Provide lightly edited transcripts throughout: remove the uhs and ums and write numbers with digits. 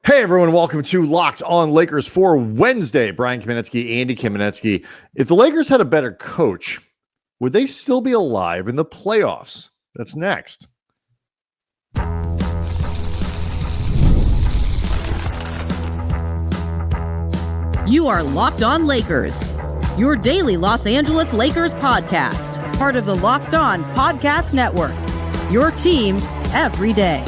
Hey everyone, welcome to Locked On Lakers for Wednesday. Brian Kamenetsky, Andy Kamenetsky. If the Lakers had a better coach, would they still be alive in the playoffs? That's next. You are Locked On Lakers, your daily Los Angeles Lakers podcast, part of the Locked On Podcast Network, your team every day.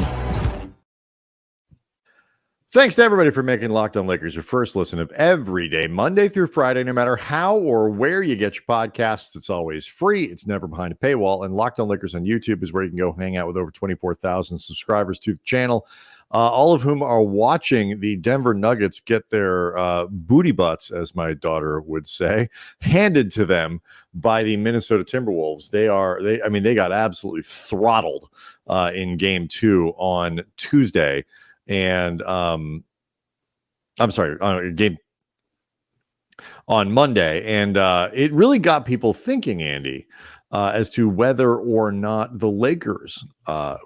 Thanks to everybody for making Locked On Lakers your first listen of every day, Monday through Friday, no matter how or where you get your podcasts. It's always free. It's never behind a paywall. And Locked On Lakers on YouTube is where you can go hang out with over 24,000 subscribers to the channel, all of whom are watching the Denver Nuggets get their booty butts, as my daughter would say, handed to them by the Minnesota Timberwolves. They got absolutely throttled in game 2 on Tuesday. And game on Monday. And it really got people thinking, Andy, as to whether or not the Lakers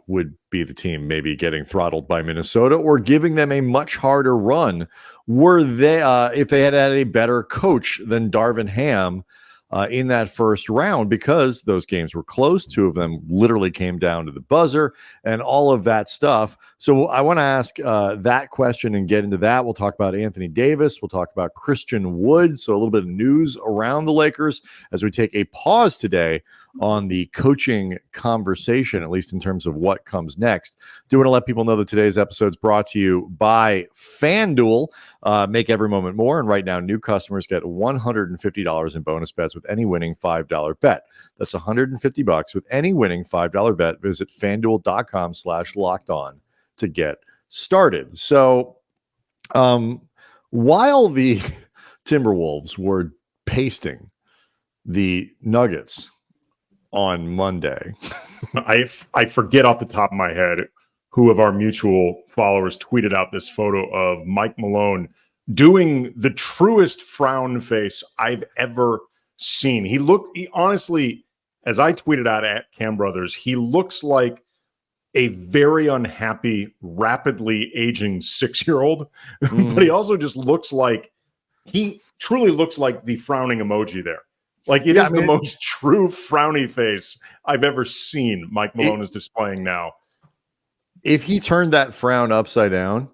would be the team maybe getting throttled by Minnesota or giving them a much harder run were they if they had a better coach than Darvin Ham in that first round, because those games were close. 2 of them literally came down to the buzzer and all of that stuff. So I want to ask that question and get into that. We'll talk about Anthony Davis. We'll talk about Christian Wood. So a little bit of news around the Lakers as we take a pause today on the coaching conversation, at least in terms of what comes next. Do want to let people know that today's episode is brought to you by FanDuel. Make every moment more. And right now, new customers get $150 in bonus bets with any winning $5 bet. That's $150 with any winning $5 bet. Visit FanDuel.com/locked-on to get started. So while the Timberwolves were pasting the Nuggets on Monday, I forget off the top of my head who of our mutual followers tweeted out this photo of Mike Malone doing the truest frown face I've ever seen. He honestly, as I tweeted out at Cam Brothers, he looks like a very unhappy, rapidly aging 6-year-old, but he also just he truly looks like the frowning emoji there. Like it is the most true frowny face I've ever seen Mike Malone is displaying now. If he turned that frown upside down,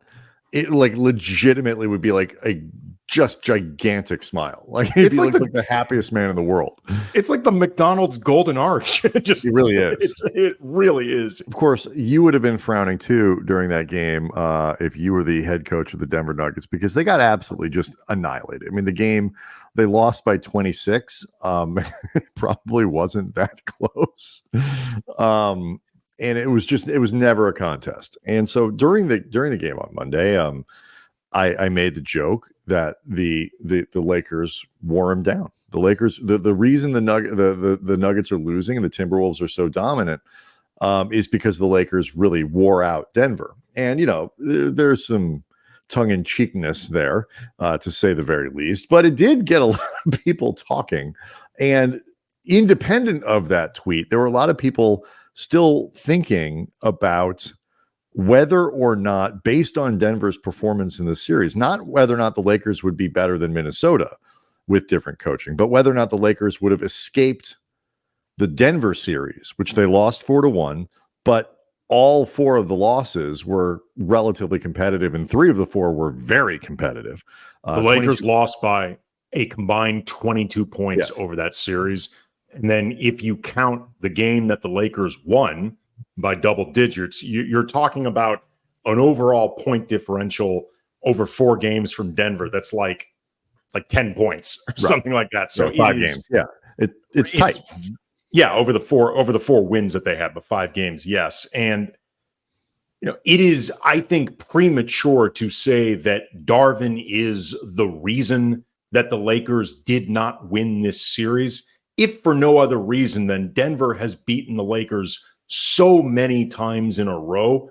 it like legitimately would be like a just gigantic smile. Like it'd be like the happiest man in the world. It's like the McDonald's golden arch. It really is. It really is. Of course, you would have been frowning too during that game if you were the head coach of the Denver Nuggets, because they got absolutely just annihilated. I mean, the game, they lost by 26. It probably wasn't that close. And it was never a contest. And so during the game on Monday, I made the joke that the Lakers wore him down. The Lakers, the reason the Nuggets are losing and the Timberwolves are so dominant is because the Lakers really wore out Denver. And there's some tongue-in-cheekness there, to say the very least. But it did get a lot of people talking. And independent of that tweet, there were a lot of people still thinking about whether or not, based on Denver's performance in the series, not whether or not the Lakers would be better than Minnesota with different coaching, but whether or not the Lakers would have escaped the Denver series, which they lost 4-1, but all 4 of the losses were relatively competitive, and 3 of the 4 were very competitive. The Lakers lost by a combined 22 points over that series. And then if you count the game that the Lakers won by double digits, you're talking about an overall point differential over 4 games from Denver. That's like 10 points or something like that. So 5 games. Yeah. It's tight. Yeah, over the four wins that they had, but 5 games, yes. And it is, I think, premature to say that Darvin is the reason that the Lakers did not win this series, if for no other reason than Denver has beaten the Lakers so many times in a row.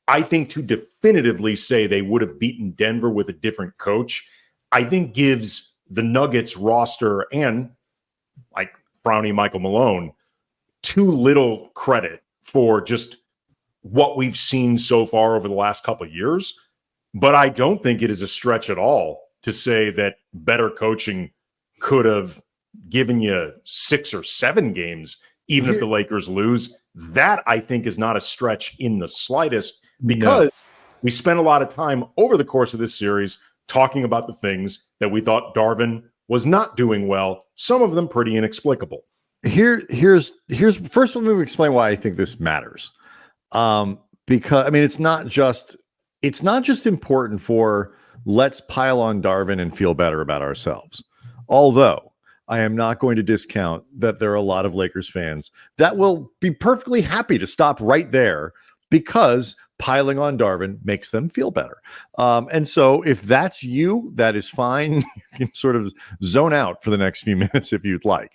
I think to definitively say they would have beaten Denver with a different coach, I think gives the Nuggets roster and like frowny Michael Malone too little credit for just what we've seen so far over the last couple of years. But I don't think it is a stretch at all to say that better coaching could have given you 6 or 7 games, even if the Lakers lose. That, I think, is not a stretch in the slightest, because we spent a lot of time over the course of this series talking about the things that we thought Darvin was not doing well, some of them pretty inexplicable. Here's first, let me explain why I think this matters. Because I mean, it's not just important for let's pile on Darvin and feel better about ourselves. Although I am not going to discount that there are a lot of Lakers fans that will be perfectly happy to stop right there because piling on Darvin makes them feel better. And so if that's you, that is fine. You can sort of zone out for the next few minutes if you'd like.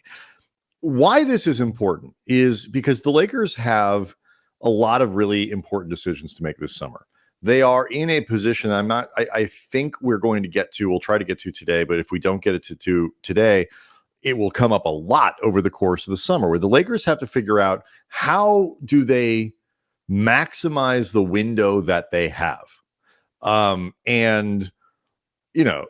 Why this is important is because the Lakers have a lot of really important decisions to make this summer. They are in a position I think we're going to get to, we'll try to get to today, but if we don't get it to today, it will come up a lot over the course of the summer, where the Lakers have to figure out how do they maximize the window that they have. And, you know,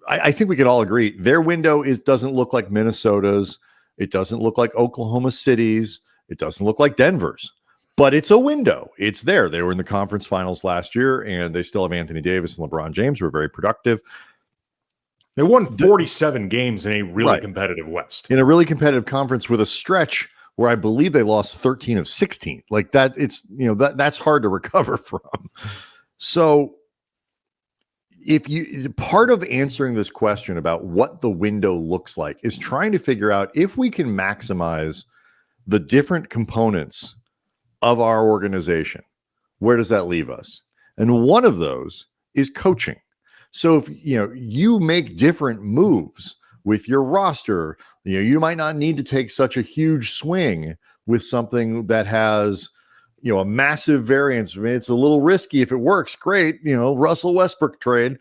I think we can all agree their window doesn't look like Minnesota's. It doesn't look like Oklahoma City's. It doesn't look like Denver's. But it's a window. It's there. They were in the conference finals last year, and they still have Anthony Davis and LeBron James, who are very productive. They won 47 games in a really competitive West. In a really competitive conference with a stretch where I believe they lost 13 of 16. Like that, it's, you know, that's hard to recover from. So part of answering this question about what the window looks like is trying to figure out if we can maximize the different components of our organization. Where does that leave us? And one of those is coaching. So if you make different moves with your roster, you might not need to take such a huge swing with something that has a massive variance. I mean, it's a little risky. If it works, great. Russell Westbrook trade.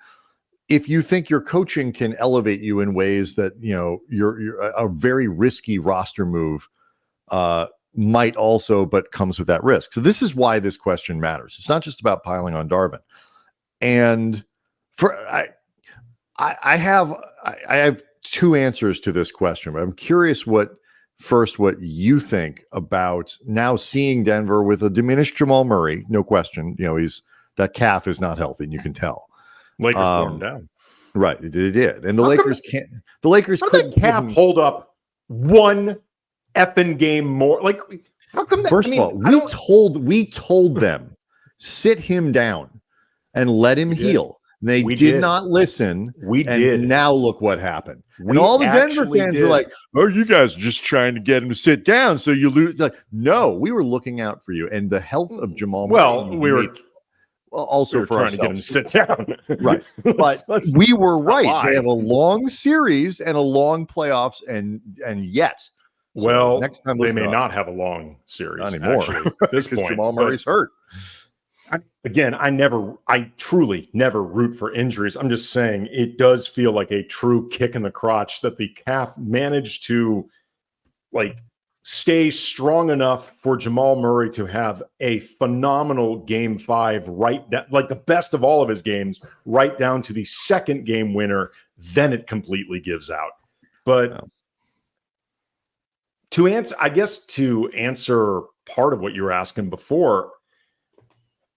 If you think your coaching can elevate you in ways that you're a very risky roster move might also, but comes with that risk. So this is why this question matters. It's not just about piling on Darvin. And I have two answers to this question, but I'm curious what you think about now seeing Denver with a diminished Jamal Murray. No question. That calf is not healthy, and you can tell. Lakers wore him down. Right. It did. And the Lakers couldn't calf hold up one effing game more. Like, how come that? First of all, we told them, sit him down and let him heal. They did not listen. We did. Now look what happened. And all the Denver fans were like, "Oh, you guys are just trying to get him to sit down so you lose." Like, no, we were looking out for you and the health of Jamal Murray. Well, we were also trying to get him to sit down. Right. But we were right. They have a long series and a long playoffs, and yet. So next time they may not have a long series anymore. Actually, at this point, Jamal Murray's hurt. I truly never root for injuries. I'm just saying it does feel like a true kick in the crotch that the calf managed to stay strong enough for Jamal Murray to have a phenomenal game 5, right down, like the best of all of his games, right down to the second game winner. Then it completely gives out. But to answer part of what you were asking before,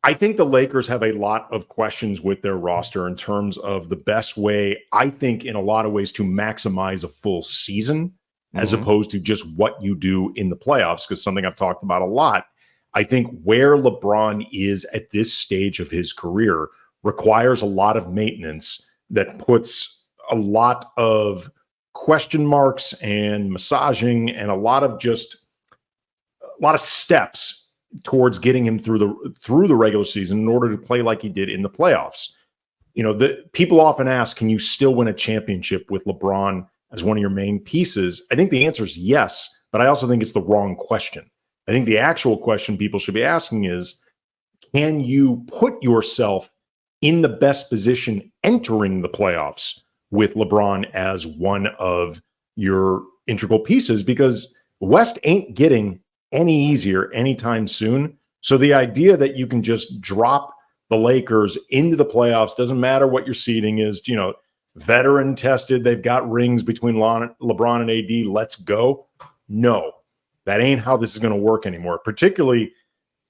I think the Lakers have a lot of questions with their roster in terms of the best way, I think, in a lot of ways, to maximize a full season as opposed to just what you do in the playoffs. Because something I've talked about a lot, I think where LeBron is at this stage of his career requires a lot of maintenance that puts a lot of question marks and massaging and a lot of steps towards getting him through the regular season in order to play like he did in the playoffs. The people often ask, can you still win a championship with LeBron as one of your main pieces? I think the answer is yes, but I also think it's the wrong question. I think the actual question people should be asking is, can you put yourself in the best position entering the playoffs with LeBron as one of your integral pieces? Because West ain't getting any easier anytime soon. So the idea that you can just drop the Lakers into the playoffs. Doesn't matter what your seeding is, veteran tested. They've got rings between LeBron and AD. Let's go. No, that ain't how this is going to work anymore, particularly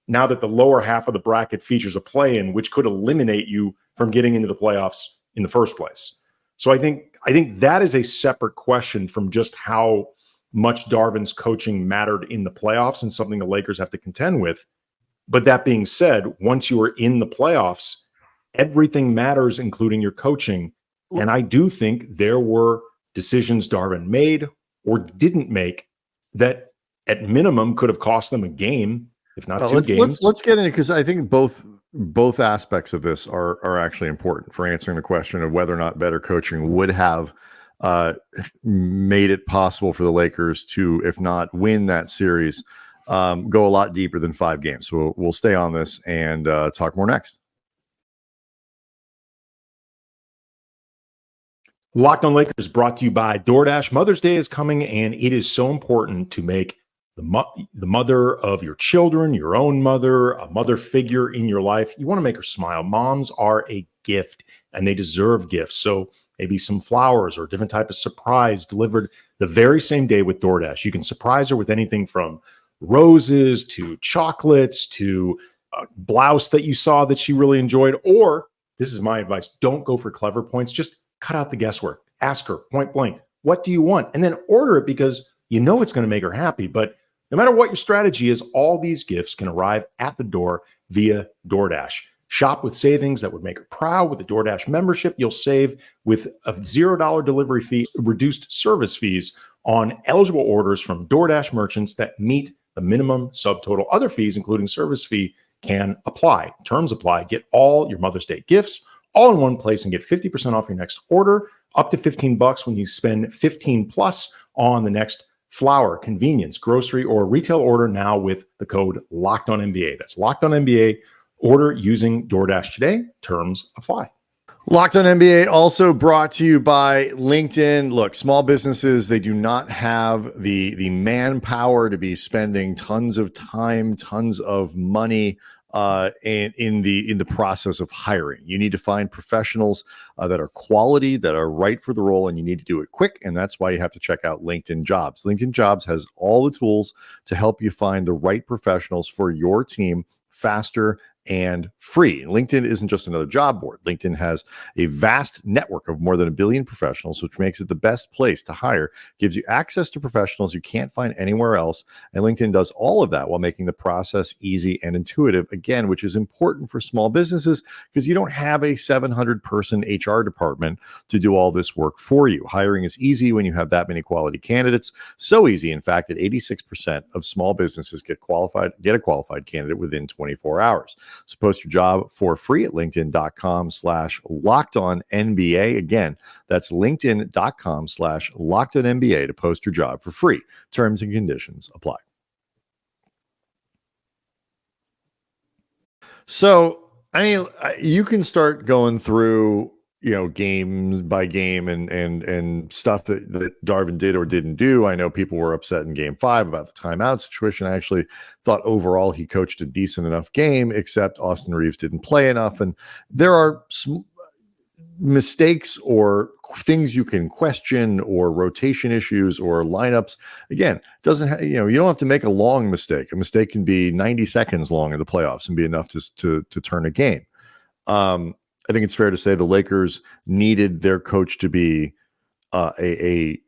now that the lower half of the bracket features a play-in, which could eliminate you from getting into the playoffs in the first place. So I think that is a separate question from just how much Darvin's coaching mattered in the playoffs and something the Lakers have to contend with. But that being said, once you are in the playoffs, everything matters, including your coaching. And I do think there were decisions Darvin made or didn't make that at minimum could have cost them a game, if not two games. Let's get into, because I think both aspects of this are actually important for answering the question of whether or not better coaching would have made it possible for the Lakers to, if not win that series, go a lot deeper than 5 games. So we'll stay on this and talk more next. Locked on Lakers brought to you by DoorDash. Mother's Day is coming, and it is so important to make the mother of your children, your own mother, a mother figure in your life. You want to make her smile. Moms are a gift, and they deserve gifts. So maybe some flowers or a different type of surprise delivered the very same day with DoorDash. You can surprise her with anything from roses to chocolates to a blouse that you saw that she really enjoyed. Or, this is my advice, don't go for clever points. Just cut out the guesswork. Ask her point blank, what do you want? And then order it, because you know it's going to make her happy. But no matter what your strategy is, all these gifts can arrive at the door via DoorDash. Shop with savings that would make her proud. With the DoorDash membership, you'll save with a $0 delivery fee, reduced service fees on eligible orders from DoorDash merchants that meet the minimum subtotal. Other fees, including service fee, can apply. Terms apply. Get all your Mother's Day gifts all in one place and get 50% off your next order, up to $15 when you spend 15 plus on the next flour, convenience, grocery, or retail order now with the code LOCKEDONNBA. That's LOCKEDONNBA. Order using DoorDash today. Terms apply. Locked on NBA also brought to you by LinkedIn. Look, small businesses, they do not have the manpower to be spending tons of time, tons of money in the process of hiring. You need to find professionals that are quality, that are right for the role, and you need to do it quick. And that's why you have to check out LinkedIn Jobs. LinkedIn Jobs has all the tools to help you find the right professionals for your team faster and free. LinkedIn isn't just another job board. LinkedIn has a vast network of more than 1 billion professionals, which makes it the best place to hire, gives you access to professionals you can't find anywhere else. And LinkedIn does all of that while making the process easy and intuitive, again, which is important for small businesses because you don't have a 700-person HR department to do all this work for you. Hiring is easy when you have that many quality candidates. So easy, in fact, that 86% of small businesses get a qualified candidate within 24 hours. So post your job for free at linkedin.com/LockedOnNBA. Again, that's linkedin.com/LockedOnNBA to post your job for free. Terms and conditions apply. So, I mean, you can start going through, games by game and stuff that Darvin did or didn't do. I know people were upset in game 5 about the timeout situation. I actually thought overall he coached a decent enough game, except Austin Reeves didn't play enough. And there are mistakes or things you can question or rotation issues or lineups. Again, you don't have to make a long mistake. A mistake can be 90 seconds long in the playoffs and be enough to turn a game. I think it's fair to say the Lakers needed their coach to be a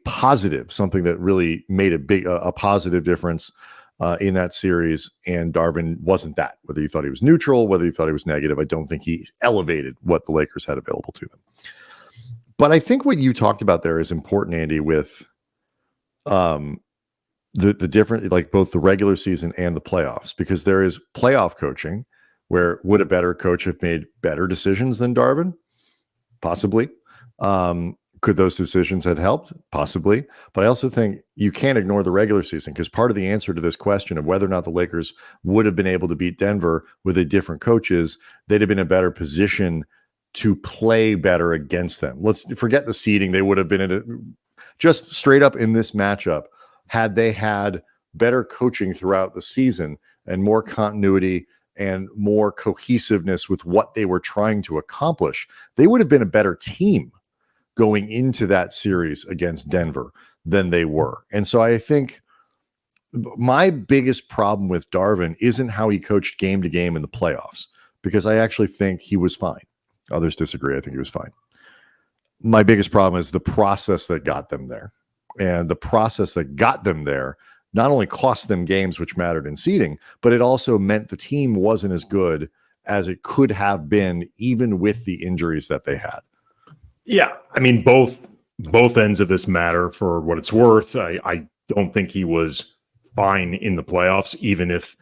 positive, something that really made a positive difference in that series. And Darvin wasn't that. Whether you thought he was neutral, whether you thought he was negative, I don't think he elevated what the Lakers had available to them. But I think what you talked about there is important, Andy, with the different, like both the regular season and the playoffs, because there is playoff coaching. Where would a better coach have made better decisions than Darvin? Possibly. Could those decisions have helped? Possibly. But I also think you can't ignore the regular season, because part of the answer to this question of whether or not the Lakers would have been able to beat Denver with a different coach is they'd have been in a better position to play better against them. Let's forget the seeding. They would have been just straight up in this matchup had they had better coaching throughout the season and more continuity and more cohesiveness with what they were trying to accomplish, they would have been a better team going into that series against Denver than they were. And so I think my biggest problem with Darvin isn't how he coached game to game in the playoffs, because I actually think he was fine. Others disagree. I think he was fine. My biggest problem is the process that got them there. And the process that got them there not only cost them games, which mattered in seeding, but it also meant the team wasn't as good as it could have been, even with the injuries that they had. Yeah, I mean, both ends of this matter for what it's worth. I don't think he was fine in the playoffs, even if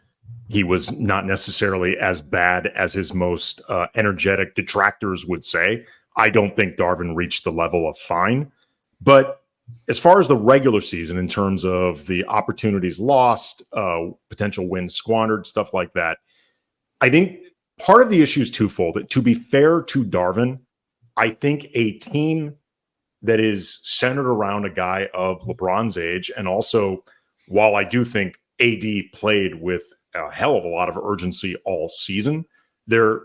he was not necessarily as bad as his most energetic detractors would say. I don't think Darvin reached the level of fine. But as far as the regular season, in terms of the opportunities lost, potential wins squandered, stuff like that, I think part of the issue is twofold. To be fair to Darvin, I think a team that is centered around a guy of LeBron's age, and also, while I do think AD played with a hell of a lot of urgency all season, there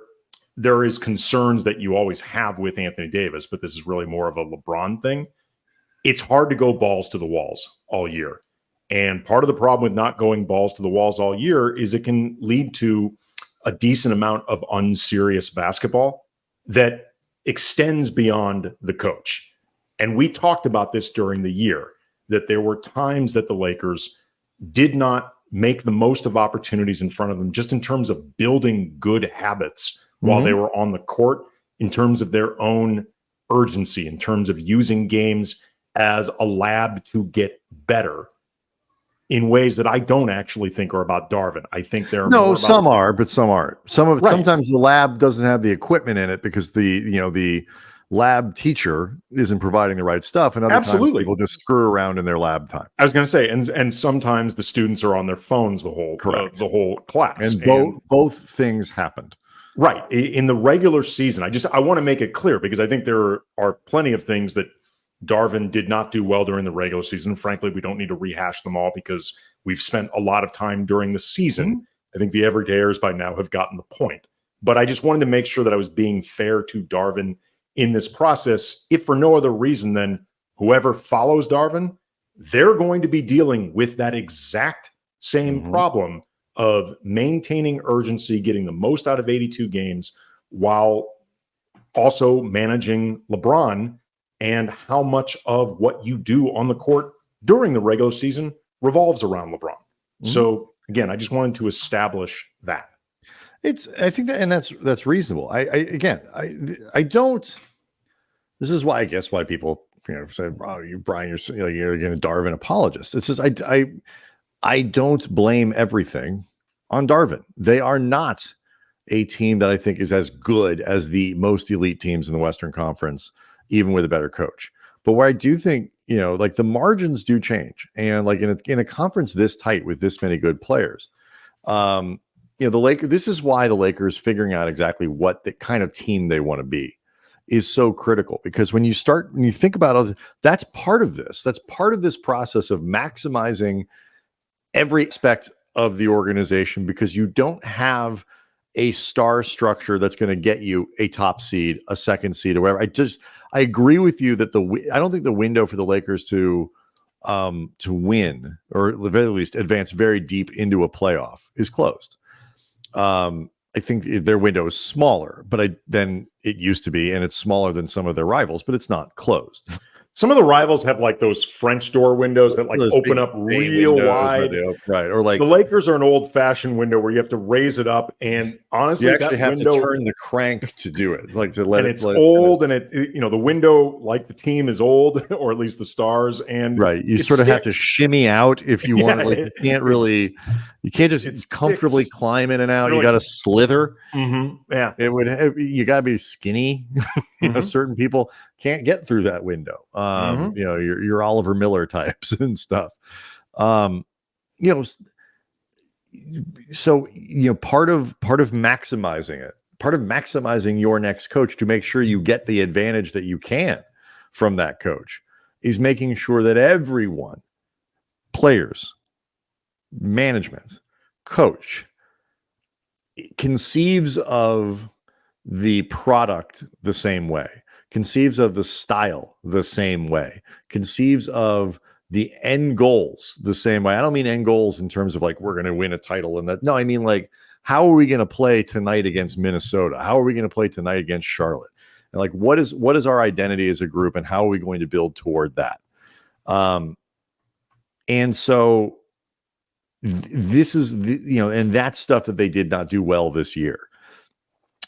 is concerns that you always have with Anthony Davis, but this is really more of a LeBron thing. It's hard to go balls to the walls all year. And part of the problem with not going balls to the walls all year is it can lead to a decent amount of unserious basketball that extends beyond the coach. And we talked about this during the year, that there were times that the Lakers did not make the most of opportunities in front of them, just in terms of building good habits while they were on the court, in terms of their own urgency, in terms of using games as a lab to get better in ways that I don't actually think are about Darvin. I think there are some are, but some aren't. Sometimes the lab doesn't have the equipment in it because the lab teacher isn't providing the right stuff, and other times people just screw around in their lab time. I was going to say, and sometimes the students are on their phones the whole class, and both things happened. Right. In the regular season, I want to make it clear, because I think there are plenty of things that Darvin did not do well during the regular season. Frankly, we don't need to rehash them all because we've spent a lot of time during the season. I think the everydayers by now have gotten the point. But I just wanted to make sure that I was being fair to Darvin in this process, if for no other reason than whoever follows Darvin, they're going to be dealing with that exact same problem of maintaining urgency, getting the most out of 82 games, while also managing LeBron, and how much of what you do on the court during the regular season revolves around LeBron. So again, I just wanted to establish that. I think that, and that's reasonable. I don't. This is why, I guess, why people say, "Oh, you, Brian, you're going to Darvin apologist." It's just I don't blame everything on Darvin. They are not a team that I think is as good as the most elite teams in the Western Conference, even with a better coach. But where I do think, like the margins do change, and like in a conference this tight with this many good players, the Lakers. This is why the Lakers figuring out exactly what the kind of team they want to be is so critical, because when you think about that's part of this. That's part of this process of maximizing every aspect of the organization, because you don't have a star structure that's going to get you a top seed, a second seed, or whatever. I agree with you that I don't think the window for the Lakers to win, or at the very least advance very deep into a playoff, is closed. I think their window is smaller, than it used to be, and it's smaller than some of their rivals, but it's not closed. Some of the rivals have like those French door windows that like open up real wide. Right. Or like the Lakers are an old fashioned window where you have to raise it up. And honestly, you actually have to turn the crank to do it. Like to let and it. It's old, and the window, like the team is old, or at least the stars. And right. You sort of have to shimmy out if you want. Like, you can't just comfortably climb in and out. You got to slither. Yeah. You got to be skinny. Certain people can't get through that window. Your Oliver Miller types and stuff. So part of maximizing it, part of maximizing your next coach to make sure you get the advantage that you can from that coach, is making sure that everyone, players, management, coach, conceives of the product the same way, conceives of the style the same way, conceives of the end goals the same way. I don't mean end goals in terms of like we're going to win a title and that. No, I mean like how are we going to play tonight against Minnesota? How are we going to play tonight against Charlotte? And like what is our identity as a group, and how are we going to build toward that? And so this is and that's stuff that they did not do well this year.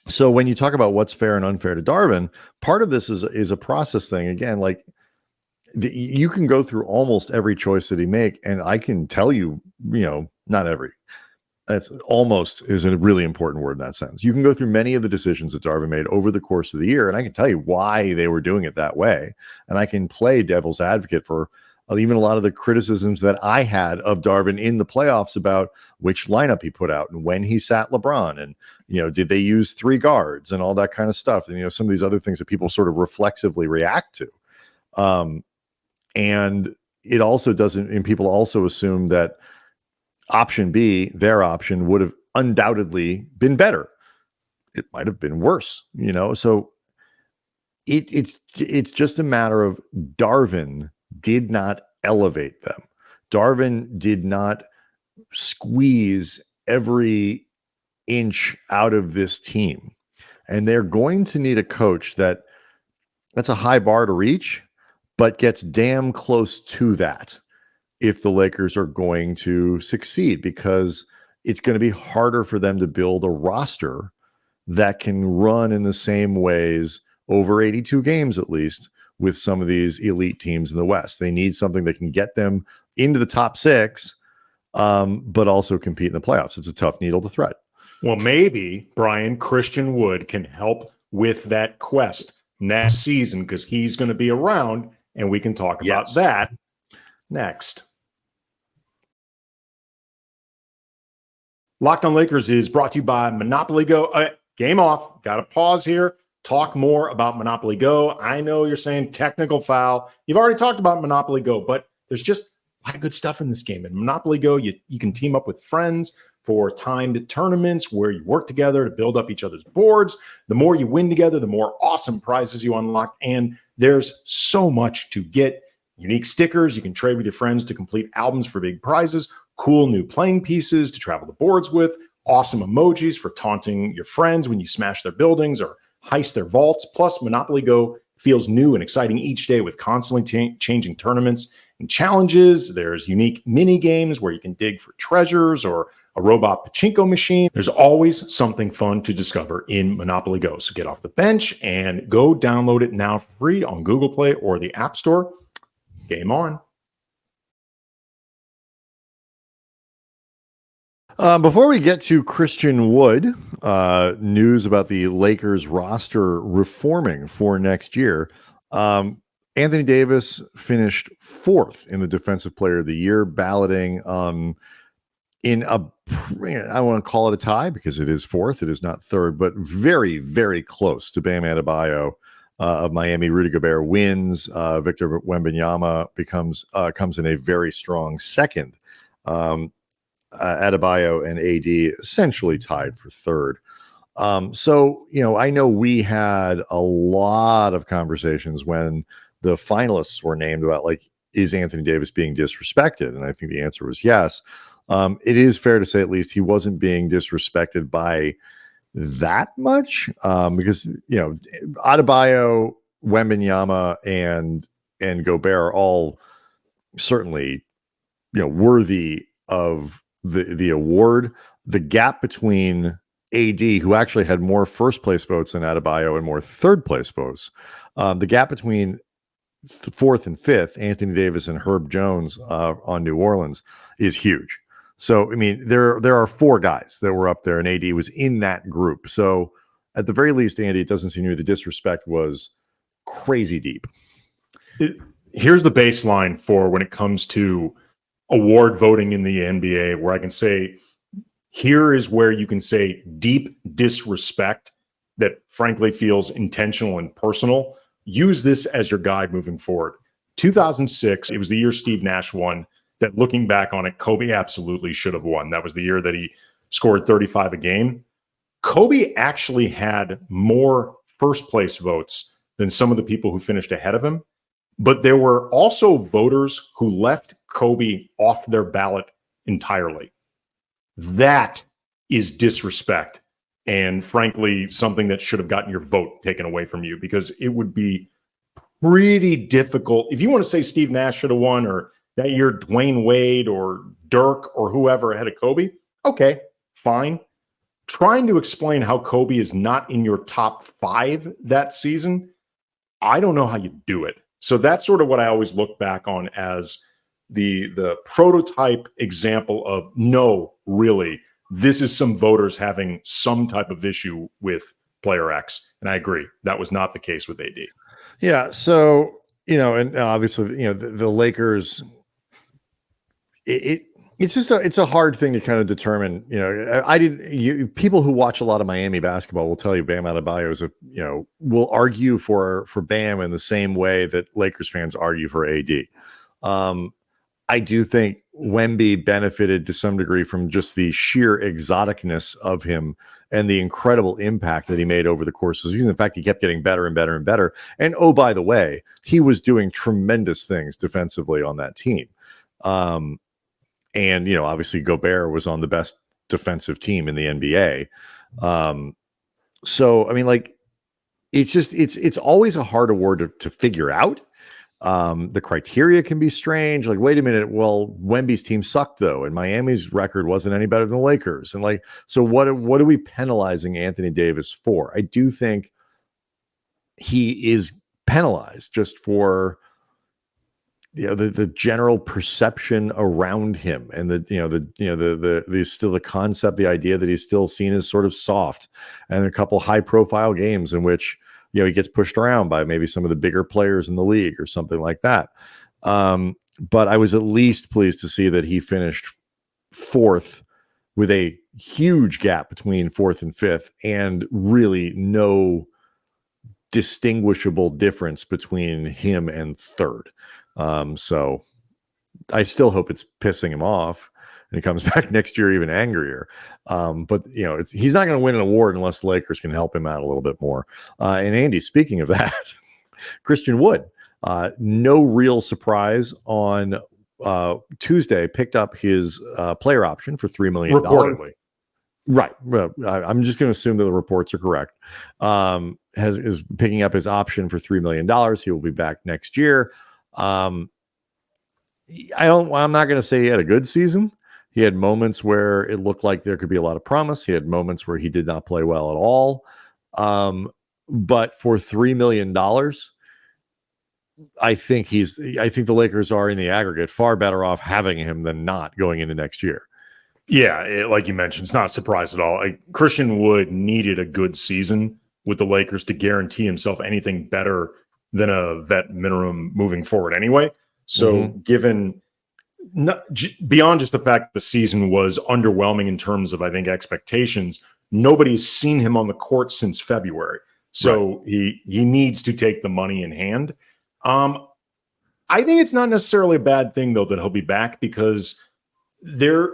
So when you talk about what's fair and unfair to Darvin, part of this is a process thing. Again, like you can go through almost every choice that he make, and I can tell you, not every. That's almost is a really important word in that sense. You can go through many of the decisions that Darvin made over the course of the year, and I can tell you why they were doing it that way. And I can play devil's advocate for even a lot of the criticisms that I had of Darvin in the playoffs about which lineup he put out and when he sat LeBron, and did they use 3 guards and all that kind of stuff, and some of these other things that people sort of reflexively react to. And it also doesn't, and people also assume that option B, their option, would have undoubtedly been better. It might have been worse, so it's just a matter of Darvin did not elevate them. Darvin did not squeeze every inch out of this team. And they're going to need a coach that's a high bar to reach, but gets damn close to that if the Lakers are going to succeed, because it's going to be harder for them to build a roster that can run in the same ways over 82 games at least with some of these elite teams in the West. They need something that can get them into the top 6, but also compete in the playoffs. It's a tough needle to thread. Well, maybe, Brian, Christian Wood can help with that quest next season, because he's going to be around, and we can talk about that next. Locked on Lakers is brought to you by Monopoly Go. Game off. Got to pause here. Talk more about Monopoly Go. I know you're saying technical foul. You've already talked about Monopoly Go, but there's just a lot of good stuff in this game. In Monopoly Go, you can team up with friends for timed tournaments where you work together to build up each other's boards. The more you win together, the more awesome prizes you unlock. And there's so much to get. Unique stickers you can trade with your friends to complete albums for big prizes, cool new playing pieces to travel the boards with, awesome emojis for taunting your friends when you smash their buildings or heist their vaults. Plus, Monopoly Go feels new and exciting each day with constantly changing tournaments and challenges. There's unique mini games where you can dig for treasures or a robot pachinko machine. There's always something fun to discover in Monopoly Go. So get off the bench and go download it now for free on Google Play or the App Store. Game on. Before we get to Christian Wood, news about the Lakers roster reforming for next year. Anthony Davis finished 4th in the Defensive Player of the Year balloting in a, I want to call it a tie because it is 4th. It is not 3rd, but very, very close to Bam Adebayo of Miami. Rudy Gobert wins. Victor Wembanyama comes in a very strong 2nd. Adebayo and AD essentially tied for 3rd. So, I know we had a lot of conversations when the finalists were named about, like, is Anthony Davis being disrespected? And I think the answer was yes. It is fair to say at least he wasn't being disrespected by that much because, Adebayo, Wembanyama, and Gobert are all certainly, worthy of the award. The gap between AD, who actually had more first place votes than Adebayo and more third place votes, the gap between 4th and 5th, Anthony Davis and Herb Jones on New Orleans, is huge. So, I mean, there are 4 guys that were up there, and AD was in that group. So, at the very least, Andy, it doesn't seem to me the disrespect was crazy deep. Here's the baseline for when it comes to award voting in the NBA, where I can say, here is where you can say deep disrespect that frankly feels intentional and personal. Use this as your guide moving forward. 2006, it was the year Steve Nash won, that looking back on it, Kobe absolutely should have won. That was the year that he scored 35 a game. Kobe actually had more first place votes than some of the people who finished ahead of him. But there were also voters who left Kobe off their ballot entirely. That is disrespect. And frankly, something that should have gotten your vote taken away from you, because it would be pretty difficult. If you want to say Steve Nash should have won, or that year Dwayne Wade or Dirk or whoever ahead of Kobe, okay, fine. Trying to explain how Kobe is not in your top 5 that season, I don't know how you do it. So that's sort of what I always look back on as the prototype example of, no, really, this is some voters having some type of issue with player X. And I agree, that was not the case with AD. Yeah. So, and obviously, the Lakers, it's just it's a hard thing to kind of determine. People who watch a lot of Miami basketball will tell you Bam Adebayo is will argue for Bam in the same way that Lakers fans argue for AD. I do think Wemby benefited to some degree from just the sheer exoticness of him and the incredible impact that he made over the course of the season. In fact, he kept getting better and better and better. And oh, by the way, he was doing tremendous things defensively on that team. And, obviously Gobert was on the best defensive team in the NBA. So, I mean, it's always a hard award to figure out. The criteria can be strange. Like, wait a minute. Well, Wemby's team sucked though, and Miami's record wasn't any better than the Lakers. And so what are we penalizing Anthony Davis for? I do think he is penalized just for, the general perception around him, and the still the concept, the idea that he's still seen as sort of soft, and a couple high profile games in which, he gets pushed around by maybe some of the bigger players in the league or something like that. But I was at least pleased to see that he finished 4th with a huge gap between 4th and 5th, and really no distinguishable difference between him and 3rd. So I still hope it's pissing him off and he comes back next year even angrier. But he's not going to win an award unless the Lakers can help him out a little bit more. And Andy, speaking of that, Christian Wood, no real surprise, on Tuesday picked up his player option for $3 million. Reportedly. Right. Well, I'm just going to assume that the reports are correct. Is picking up his option for $3 million. He will be back next year. I'm not going to say he had a good season. He had moments where it looked like there could be a lot of promise. He had moments where he did not play well at all. But for $3 million, I think the Lakers are in the aggregate far better off having him than not going into next year. Yeah, like you mentioned, it's not a surprise at all. Christian Wood needed a good season with the Lakers to guarantee himself anything better than a vet minimum moving forward anyway. So given beyond just the fact that the season was underwhelming in terms of, I think, expectations, nobody's seen him on the court since February. So he needs to take the money in hand. I think it's not necessarily a bad thing, though, that he'll be back, because there's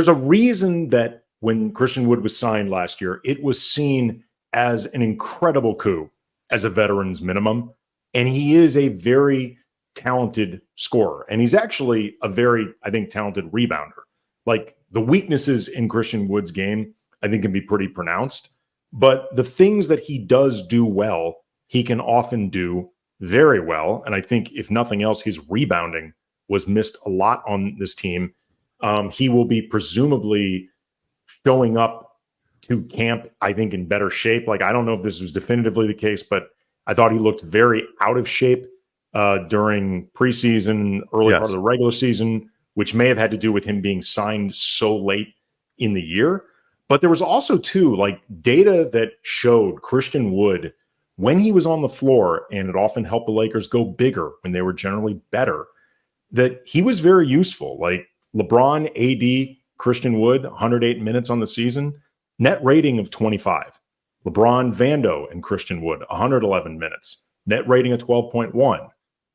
a reason that when Christian Wood was signed last year, it was seen as an incredible coup as a veteran's minimum. And he is a very talented scorer. And he's actually a very, I think, talented rebounder. Like, the weaknesses in Christian Wood's game, I think, can be pretty pronounced. But the things that he does do well, he can often do very well. And I think, if nothing else, his rebounding was missed a lot on this team. He will be presumably showing up to camp, I think, in better shape. Like, I don't know if this was definitively the case, but I thought he looked very out of shape during preseason, early part of the regular season, which may have had to do with him being signed so late in the year. But there was also, too, data that showed Christian Wood, when he was on the floor, and it often helped the Lakers go bigger when they were generally better, that he was very useful. Like, LeBron, AD, Christian Wood, 108 minutes on the season, net rating of 25. LeBron, Vando, and Christian Wood, 111 minutes, net rating of 12.1.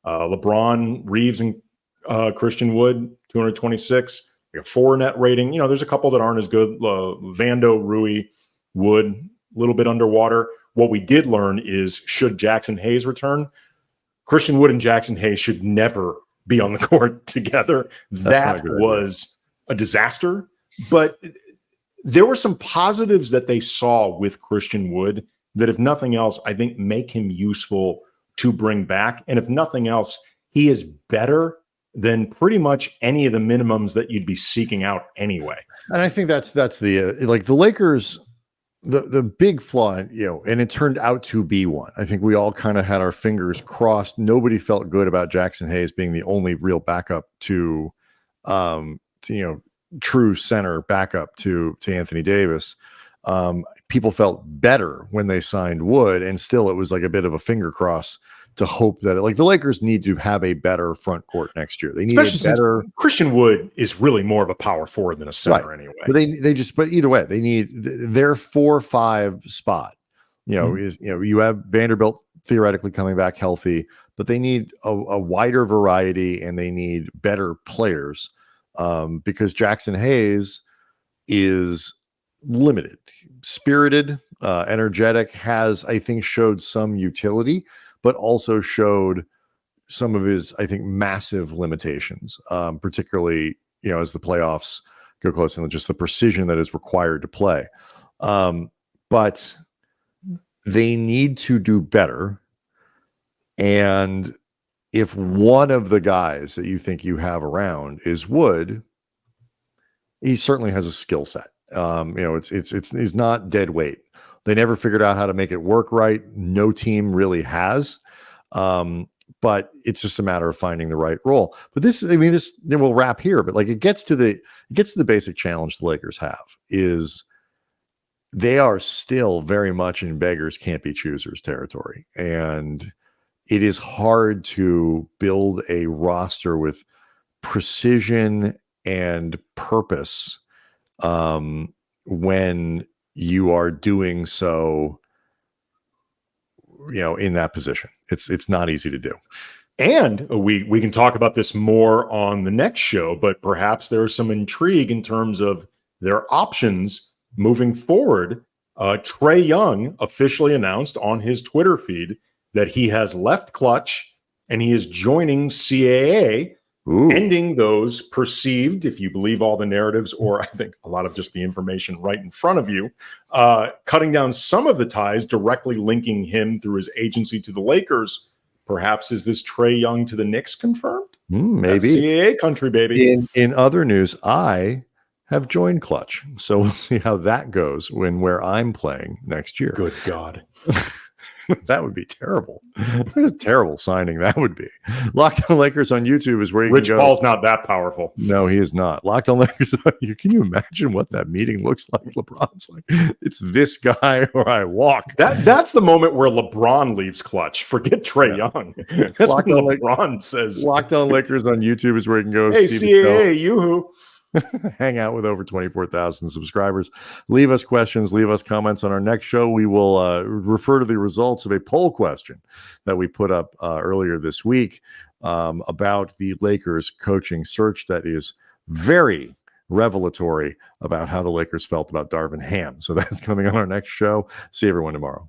LeBron, Reeves, and Christian Wood, 226. We have 4 net rating. There's a couple that aren't as good. Vando, Rui, Wood, a little bit underwater. What we did learn is, should Jackson Hayes return, Christian Wood and Jackson Hayes should never be on the court together. That was a disaster. But there were some positives that they saw with Christian Wood that, if nothing else, I think make him useful to bring back. And if nothing else, he is better than pretty much any of the minimums that you'd be seeking out anyway. And I think that's the like the Lakers, the big flaw, and it turned out to be one. I think we all kind of had our fingers crossed. Nobody felt good about Jackson Hayes being the only real backup to true center backup to Anthony Davis. People felt better when they signed Wood, and still it was like a bit of a finger cross to hope that the Lakers need to have a better front court next year. They need a better. Christian Wood is really more of a power forward than a center anyway. But but either way, they need their 4-5 spot. You have Vanderbilt theoretically coming back healthy, but they need a wider variety and they need better players because Jackson Hayes is limited, spirited, energetic, has, I think, showed some utility, but also showed some of his, I think, massive limitations, particularly, as the playoffs go close and just the precision that is required to play. But they need to do better. And if one of the guys that you think you have around is Wood, he certainly has a skill set. He's not dead weight. They never figured out how to make it work right. No team really has. But it's just a matter of finding the right role. But then we'll wrap here, but it gets to the basic challenge the Lakers have is they are still very much in beggars can't be choosers territory. And it is hard to build a roster with precision and purpose when you are doing so, in that position. It's not easy to do. And we can talk about this more on the next show, but perhaps there's some intrigue in terms of their options moving forward. Trae Young officially announced on his Twitter feed that he has left Clutch and he is joining CAA, ending those perceived, if you believe all the narratives, or I think a lot of just the information right in front of you, cutting down some of the ties directly linking him through his agency to the Lakers. Perhaps is this Trae Young to the Knicks confirmed? Maybe. That's CAA country, baby. In other news, I have joined Clutch, so we'll see how that goes where I'm playing next year. Good God. That would be terrible. What a terrible signing that would be. Locked On Lakers on YouTube is where you Rich can go. Paul's not that powerful. No, he is not. Locked On Lakers on YouTube. Can you imagine what that meeting looks like? LeBron's like, it's this guy or I walk. That's the moment where LeBron leaves Clutch. Forget Trae Young. That's what LeBron says. Locked On Lakers on YouTube is where you can go. Hey, CAA, yoo-hoo. Hang out with over 24,000 subscribers. Leave us questions, leave us comments. On our next show, we will refer to the results of a poll question that we put up earlier this week about the Lakers coaching search that is very revelatory about how the Lakers felt about Darvin Ham. So that's coming on our next show. See everyone tomorrow.